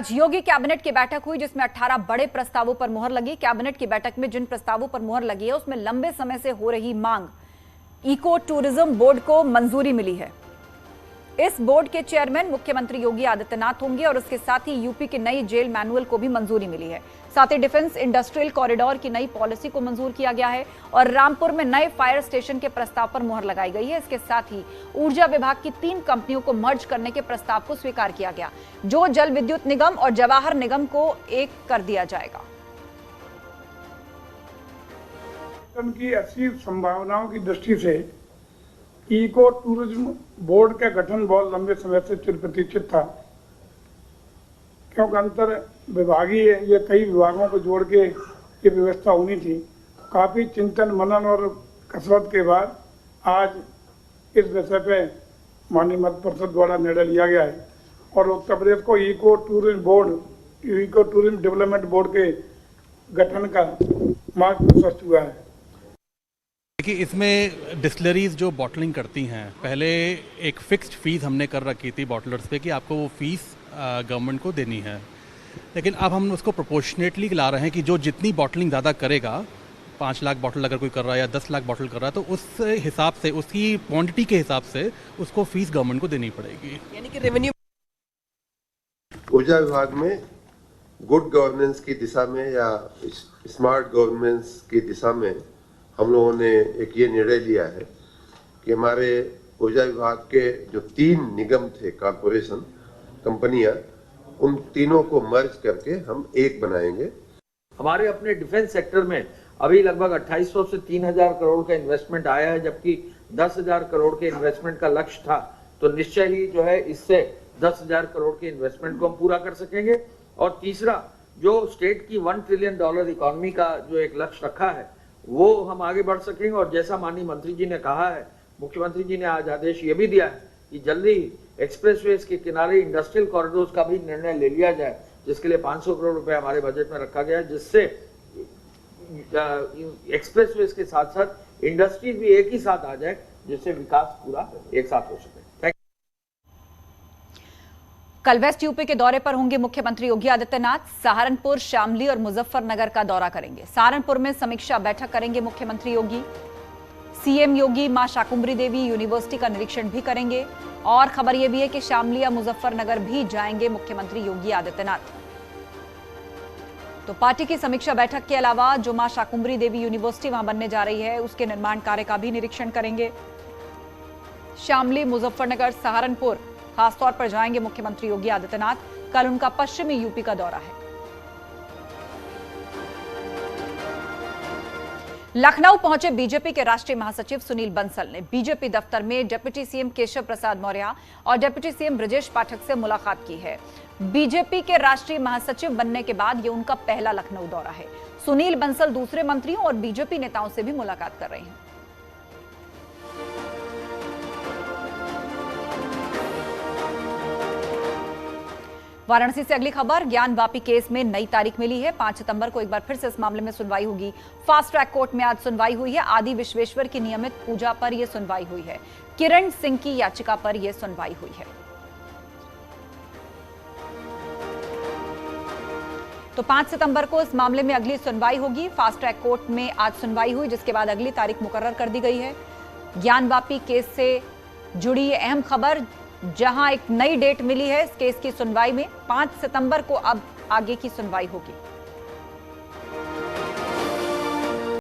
आज योगी कैबिनेट की बैठक हुई जिसमें 18 बड़े प्रस्तावों पर मुहर लगी। कैबिनेट की बैठक में जिन प्रस्तावों पर मुहर लगी है उसमें लंबे समय से हो रही मांग इको टूरिज्म बोर्ड को मंजूरी मिली है। इस बोर्ड के चेयरमैन मुख्यमंत्री योगी आदित्यनाथ होंगे और उसके साथ ही यूपी के नई जेल मैनुअल को भी मंजूरी मिली है। साथ ही डिफेंस इंडस्ट्रियल कॉरिडोर की नई पॉलिसी को मंजूर किया गया है और रामपुर में नए फायर स्टेशन के प्रस्ताव पर मुहर लगाई गई है। इसके साथ ही ऊर्जा विभाग की 3 कंपनियों को मर्ज करने के प्रस्ताव को स्वीकार किया गया, जो जल विद्युत निगम और जवाहर निगम को एक कर दिया जाएगा। की अच्छी संभावनाओं की दृष्टि से इको टूरिज्म बोर्ड का गठन बहुत लंबे समय से चिर प्रतीक्षित था, क्योंकि अंतर विभागीय ये कई विभागों को जोड़ के ये व्यवस्था होनी थी। काफी चिंतन मनन और कसरत के बाद आज इस विषय पे माननीय मंत्रि परिषद द्वारा निर्णय लिया गया है और उत्तर प्रदेश को इको टूरिज्म डेवलपमेंट बोर्ड के गठन का मार्ग प्रशस्त हुआ है। देखिए, इसमें डिस्टिलरीज जो बॉटलिंग करती हैं, पहले एक फिक्स्ड फीस हमने कर रखी थी बॉटलर्स पे कि आपको वो फीस गवर्नमेंट को देनी है, लेकिन अब हम उसको प्रोपोर्शनेटली ला रहे हैं कि जो जितनी बॉटलिंग ज़्यादा करेगा, 5 लाख बॉटल अगर कोई कर रहा है या 10 लाख बॉटल कर रहा है, तो उस हिसाब से, उसकी क्वांटिटी के हिसाब से उसको फीस गवर्नमेंट को देनी पड़ेगी। यानी कि रेवेन्यू ऊर्जा विभाग में गुड गवर्नेंस की दिशा में या स्मार्ट गवर्नेंस की दिशा में हम लोगों ने एक ये निर्णय लिया है कि हमारे ऊर्जा विभाग के जो 3 निगम थे, कॉर्पोरेशन कंपनियां, उन तीनों को मर्ज करके हम एक बनाएंगे। हमारे अपने डिफेंस सेक्टर में अभी लगभग 2800 से 3000 करोड़ का इन्वेस्टमेंट आया है, जबकि 10,000 करोड़ के इन्वेस्टमेंट का लक्ष्य था। तो निश्चय ही जो है इससे 10,000 करोड़ के इन्वेस्टमेंट को हम पूरा कर सकेंगे। और तीसरा, जो स्टेट की $1 ट्रिलियन इकोनॉमी का जो एक लक्ष्य रखा है वो हम आगे बढ़ सकेंगे। और जैसा माननीय मंत्री जी ने कहा है, मुख्यमंत्री जी ने आज आदेश ये भी दिया है कि जल्दी एक्सप्रेसवेज के किनारे इंडस्ट्रियल कॉरिडोर्स का भी निर्णय ले लिया जाए, जिसके लिए 500 करोड़ रुपए हमारे बजट में रखा गया है, जिससे एक्सप्रेसवेज के साथ साथ इंडस्ट्रीज भी एक ही साथ आ जाए, जिससे विकास पूरा एक साथ हो सके। कल वेस्ट यूपी के दौरे पर होंगे मुख्यमंत्री योगी आदित्यनाथ। सहारनपुर, शामली और मुजफ्फरनगर का दौरा करेंगे। सहारनपुर में समीक्षा बैठक करेंगे मुख्यमंत्री योगी। सीएम योगी मां शाकुंभरी देवी यूनिवर्सिटी का निरीक्षण भी करेंगे और खबर यह भी है कि शामली या मुजफ्फरनगर भी जाएंगे मुख्यमंत्री योगी आदित्यनाथ। तो पार्टी की समीक्षा बैठक के अलावा जो मां शाकुंभरी देवी यूनिवर्सिटी वहां बनने जा रही है उसके निर्माण कार्य का भी निरीक्षण करेंगे। शामली, मुजफ्फरनगर, सहारनपुर खासतौर पर जाएंगे मुख्यमंत्री योगी आदित्यनाथ। कल उनका पश्चिमी यूपी का दौरा है। लखनऊ पहुंचे बीजेपी के राष्ट्रीय महासचिव सुनील बंसल ने बीजेपी दफ्तर में डिप्टी सीएम केशव प्रसाद मौर्य और डिप्टी सीएम ब्रजेश पाठक से मुलाकात की है। बीजेपी के राष्ट्रीय महासचिव बनने के बाद यह उनका पहला लखनऊ दौरा है। सुनील बंसल दूसरे मंत्रियों और बीजेपी नेताओं से भी मुलाकात कर रहे हैं। वाराणसी से अगली खबर, ज्ञान वापी केस में नई तारीख मिली है। 5 सितंबर को एक बार फिर से इस मामले में सुनवाई होगी। फास्ट ट्रैक कोर्ट में आज सुनवाई हुई है। आदि विश्वेश्वर की नियमित पूजा पर यह सुनवाई हुई है। किरण सिंह की याचिका पर यह सुनवाई हुई है। तो 5 सितंबर को इस मामले में अगली सुनवाई होगी। फास्ट ट्रैक कोर्ट में आज सुनवाई हुई, जिसके बाद अगली तारीख मुकर्रर कर दी गई है। ज्ञान वापी केस से जुड़ी अहम खबर, जहां एक नई डेट मिली है इस केस की सुनवाई में। 5 सितंबर को अब आगे की सुनवाई होगी।